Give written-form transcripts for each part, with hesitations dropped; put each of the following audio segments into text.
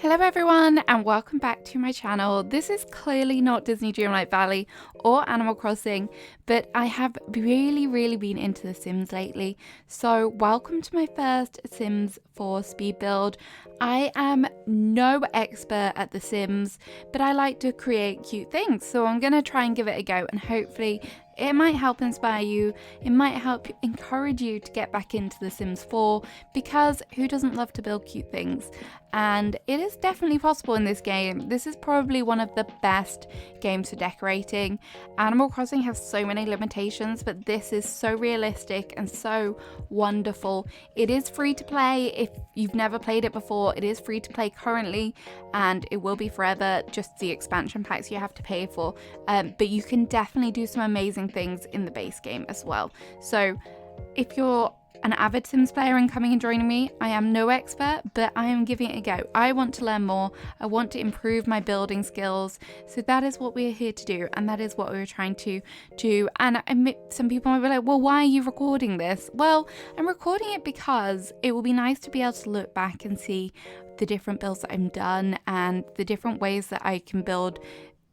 Hello everyone and welcome back to my channel. This is clearly not Disney Dreamlight Valley or Animal Crossing, but I have really been into The Sims lately. So welcome to my first Sims 4 speed build. I am no expert at The Sims, but I like to create cute things. So I'm going to try and give it a go and hopefully it might help inspire you, it might help encourage you to get back into The Sims 4 because who doesn't love to build cute things? And it is definitely possible in this game. This is probably one of the best games for decorating. Animal Crossing has so many limitations, but this is so realistic and so wonderful. It is free to play if you've never played it before. It is free to play currently and it will be forever, just the expansion packs you have to pay for. But you can definitely do some amazing things in the base game as well. So if you're an avid Sims player and coming and joining me, I am no expert, but I am giving it a go. I want to learn more. I want to improve my building skills. So that is what we're here to do, and that is what we're trying to do. And some people might be like, well, why are you recording this? Well, I'm recording it because it will be nice to be able to look back and see the different builds that I've done and the different ways that I can build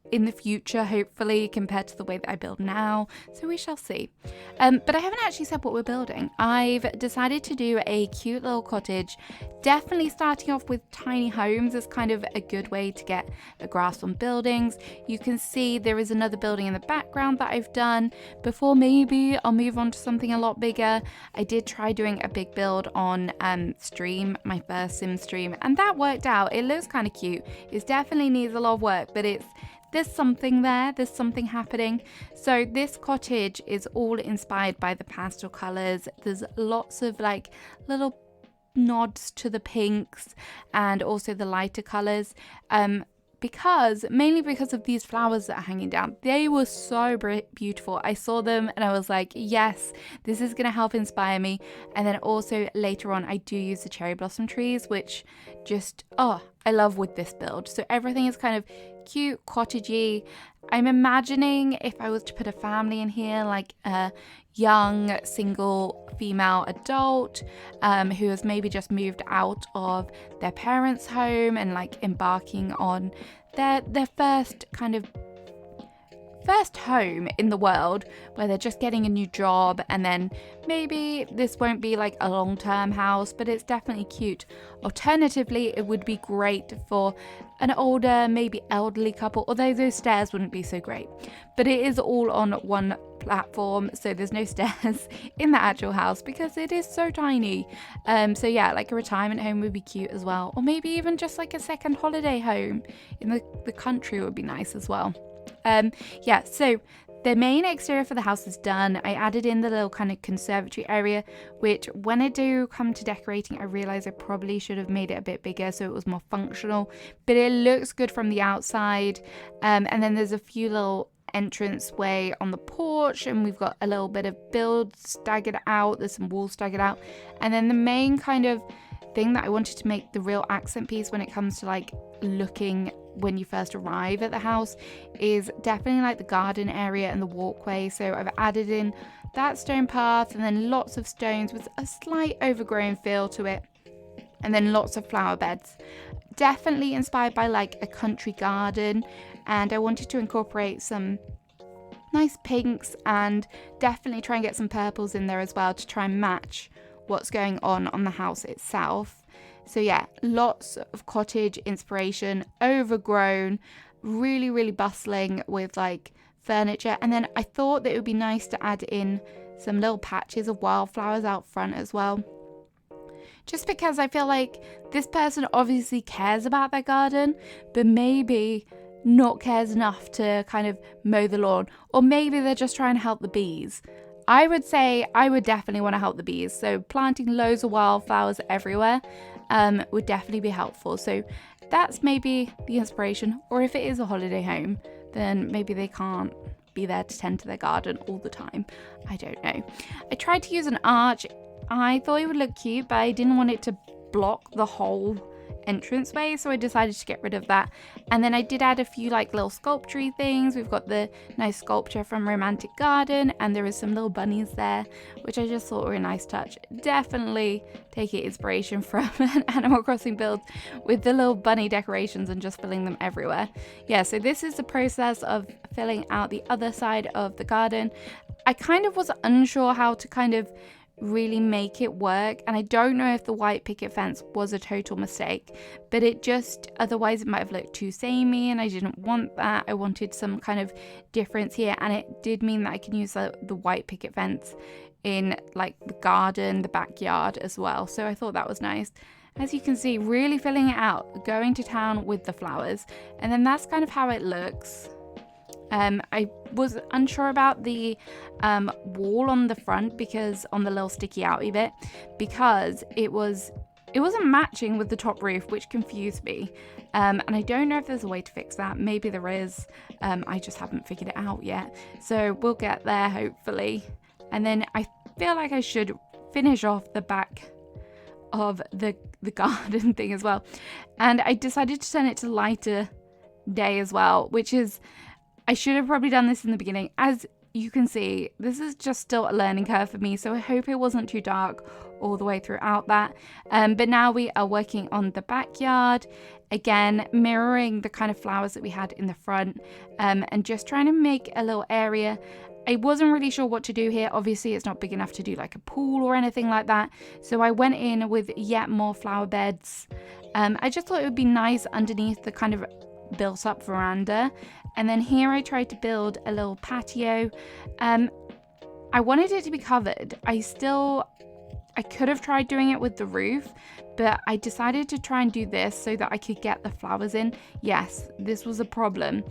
in the future, hopefully, compared to the way that I build now. So we shall see. But I haven't actually said what we're building. I've decided to do a cute little cottage. Definitely starting off with tiny homes is kind of a good way to get a grasp on buildings. You can see there is another building in the background that I've done before. Maybe I'll move on to something a lot bigger. I did try doing a big build on stream, my first Sim stream, and that worked out. It looks kind of cute. It definitely needs a lot of work, but there's something there, there's something happening. So this cottage is all inspired by the pastel colours. There's lots of like little nods to the pinks and also the lighter colours. Mainly because of these flowers that are hanging down. They were so beautiful. I saw them and I was like, yes, this is going to help inspire me. And then also later on, I do use the cherry blossom trees, which just, I love with this build. So everything is kind of cute, cottagey. I'm imagining if I was to put a family in here, like a young single female adult who has maybe just moved out of their parents' home and like embarking on their first home in the world, where they're just getting a new job, and then maybe this won't be like a long-term house, but it's definitely cute. Alternatively, it would be great for an older, maybe elderly couple, although those stairs wouldn't be so great. But it is all on one platform, so there's no stairs in the actual house because it is so tiny. So yeah, like a retirement home would be cute as well, or maybe even just like a second holiday home in the country would be nice as well. So the main exterior for the house is done. I added in the little kind of conservatory area, which when I do come to decorating, I realize I probably should have made it a bit bigger so it was more functional, but it looks good from the outside. And then there's a few little entrance way on the porch, and we've got a little bit of build staggered out. There's some walls staggered out, and then the main kind of thing that I wanted to make the real accent piece when it comes to like looking when you first arrive at the house is definitely like the garden area and the walkway. So I've added in that stone path and then lots of stones with a slight overgrown feel to it, and then lots of flower beds, definitely inspired by like a country garden. And I wanted to incorporate some nice pinks and definitely try and get some purples in there as well to try and match what's going on the house itself. So yeah, lots of cottage inspiration, overgrown, really bustling with like furniture. And then I thought that it would be nice to add in some little patches of wildflowers out front as well, just because I feel like this person obviously cares about their garden, but maybe not cares enough to kind of mow the lawn, or maybe they're just trying to help the bees. I would say I would definitely want to help the bees, so planting loads of wildflowers everywhere would definitely be helpful. So that's maybe the inspiration. Or if it is a holiday home, then maybe they can't be there to tend to their garden all the time. I don't know. I tried to use an arch. I thought it would look cute, but I didn't want it to block the whole entranceway, so I decided to get rid of that. And then I did add a few like little sculpture things. We've got the nice sculpture from Romantic Garden, and there is some little bunnies there, which I just thought were a nice touch. Definitely taking inspiration from an Animal Crossing build with the little bunny decorations and just filling them everywhere. Yeah, so this is the process of filling out the other side of the garden. I kind of was unsure how to kind of really make it work, and I don't know if the white picket fence was a total mistake, but it just, otherwise it might have looked too samey, and I didn't want that. I wanted some kind of difference here, and it did mean that I can use the white picket fence in like the garden, the backyard as well, so I thought that was nice. As you can see, really filling it out, going to town with the flowers, and then that's kind of how it looks. I was unsure about the wall on the front, because on the little sticky outy bit, because it wasn't matching with the top roof, which confused me. And I don't know if there's a way to fix that. Maybe there is. I just haven't figured it out yet. So we'll get there hopefully. And then I feel like I should finish off the back of the garden thing as well. And I decided to turn it to lighter day as well, which is, I should have probably done this in the beginning. As you can see, this is just still a learning curve for me, so I hope it wasn't too dark all the way throughout that. But now we are working on the backyard, again mirroring the kind of flowers that we had in the front, and just trying to make a little area. I wasn't really sure what to do here. Obviously it's not big enough to do like a pool or anything like that, so I went in with yet more flower beds. I just thought it would be nice underneath the kind of built up veranda. And then here I tried to build a little patio. I wanted it to be covered. I could have tried doing it with the roof, but I decided to try and do this so that I could get the flowers in. Yes, this was a problem.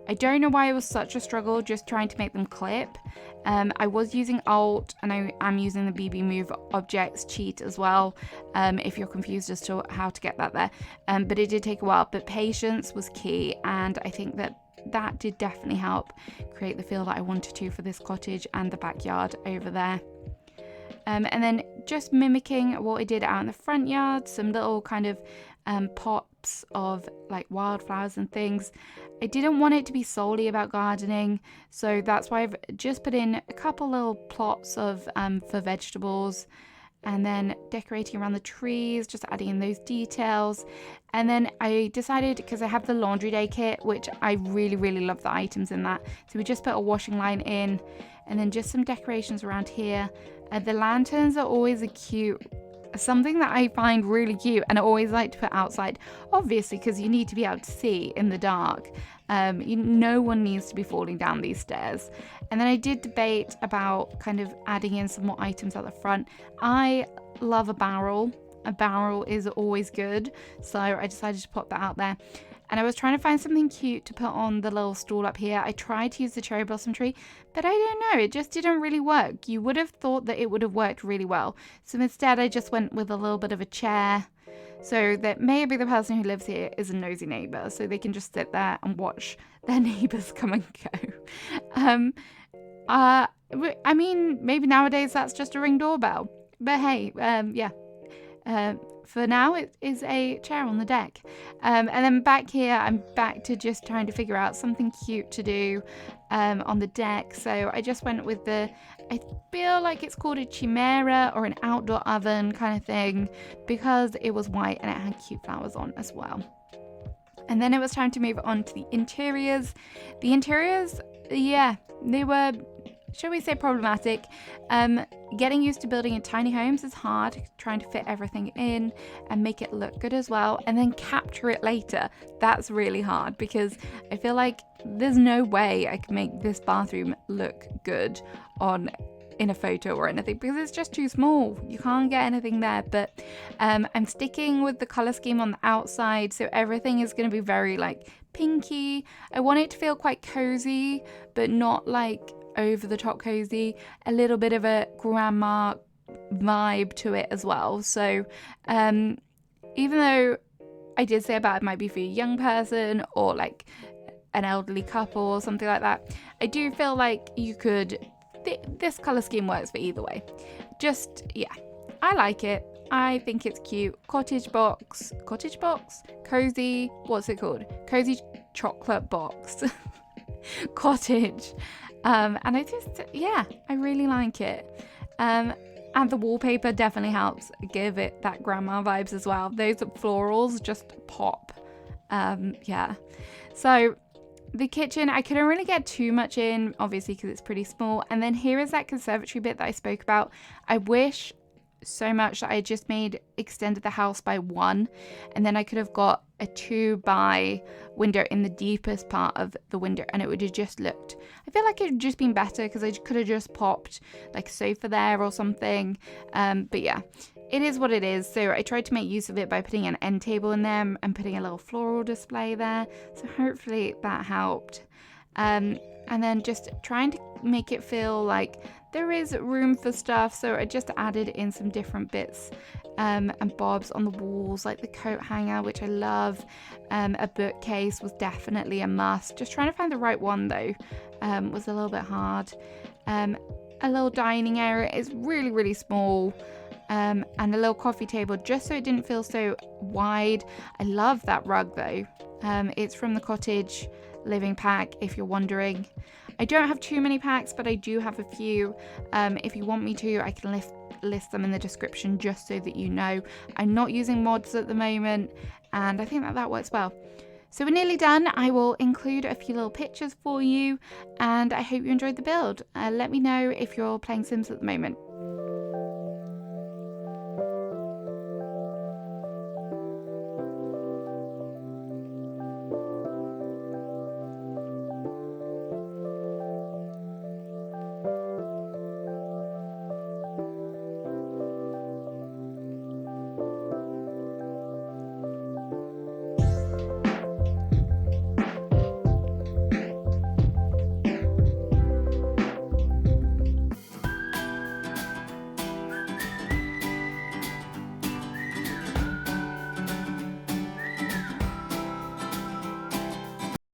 I don't know why it was such a struggle just trying to make them clip. I was using Alt, and I am using the BB Move Objects cheat as well, if you're confused as to how to get that there. But it did take a while, but patience was key, and I think that did definitely help create the feel that I wanted to for this cottage and the backyard over there. And then just mimicking what I did out in the front yard, some little kind of pots of like wildflowers and things. I didn't want it to be solely about gardening, so that's why I've just put in a couple little plots of for vegetables, and then decorating around the trees, just adding in those details. And then I decided, because I have the laundry day kit, which I really, really love the items in that, so we just put a washing line in, and then just some decorations around here. The lanterns are always something that I find really cute, and I always like to put outside, obviously because you need to be able to see in the dark. No one needs to be falling down these stairs. And then I did debate about kind of adding in some more items at the front. I love a barrel. A barrel is always good, so I decided to pop that out there. And I was trying to find something cute to put on the little stool up here. I tried to use the cherry blossom tree, but I don't know, it just didn't really work. You would have thought that it would have worked really well. So instead I just went with a little bit of a chair, so that maybe the person who lives here is a nosy neighbour, so they can just sit there and watch their neighbours come and go. I mean, maybe nowadays that's just a Ring doorbell. But hey, yeah. For now it is a chair on the deck. And then back here I'm back to just trying to figure out something cute to do on the deck. So I just went with I feel like it's called a chimera or an outdoor oven kind of thing, because it was white and it had cute flowers on as well. And then it was time to move on to the interiors. The interiors, yeah, they were, shall we say, problematic. Getting used to building in tiny homes is hard, trying to fit everything in and make it look good as well, and then capture it later. That's really hard, because I feel like there's no way I can make this bathroom look good in a photo or anything, because it's just too small. You can't get anything there. But I'm sticking with the color scheme on the outside, so everything is going to be very like pinky. I want it to feel quite cozy, but not like over the top cozy, a little bit of a grandma vibe to it as well. So even though I did say about it might be for a young person or like an elderly couple or something like that, I do feel like you could this color scheme works for either way. Just, yeah, I like it. I think it's cute. Cottage box, cozy, what's it called? Cozy chocolate box, cottage. And I just, yeah, I really like it. And the wallpaper definitely helps give it that grandma vibes as well. Those florals just pop. Yeah. So the kitchen, I couldn't really get too much in, obviously, because it's pretty small. And then here is that conservatory bit that I spoke about. I wish so much that I just extended the house by 1, and then I could have got a 2 by window in the deepest part of the window, and it would have just looked, I feel like it would just been better because I could have just popped like a sofa there or something. But yeah, it is what it is. So I tried to make use of it by putting an end table in there and putting a little floral display there, so hopefully that helped. And then just trying to make it feel like there is room for stuff, so I just added in some different bits and bobs on the walls, like the coat hanger, which I love. A bookcase was definitely a must. Just trying to find the right one though was a little bit hard. A little dining area is really, really small. And a little coffee table, just so it didn't feel so wide. I love that rug though. It's from the Cottage living pack, if you're wondering. I don't have too many packs, but I do have a few. If you want me to, I can list them in the description, just so that you know. I'm not using mods at the moment, and I think that works well. So we're nearly done. I will include a few little pictures for you, and I hope you enjoyed the build. Let me know if you're playing Sims at the moment.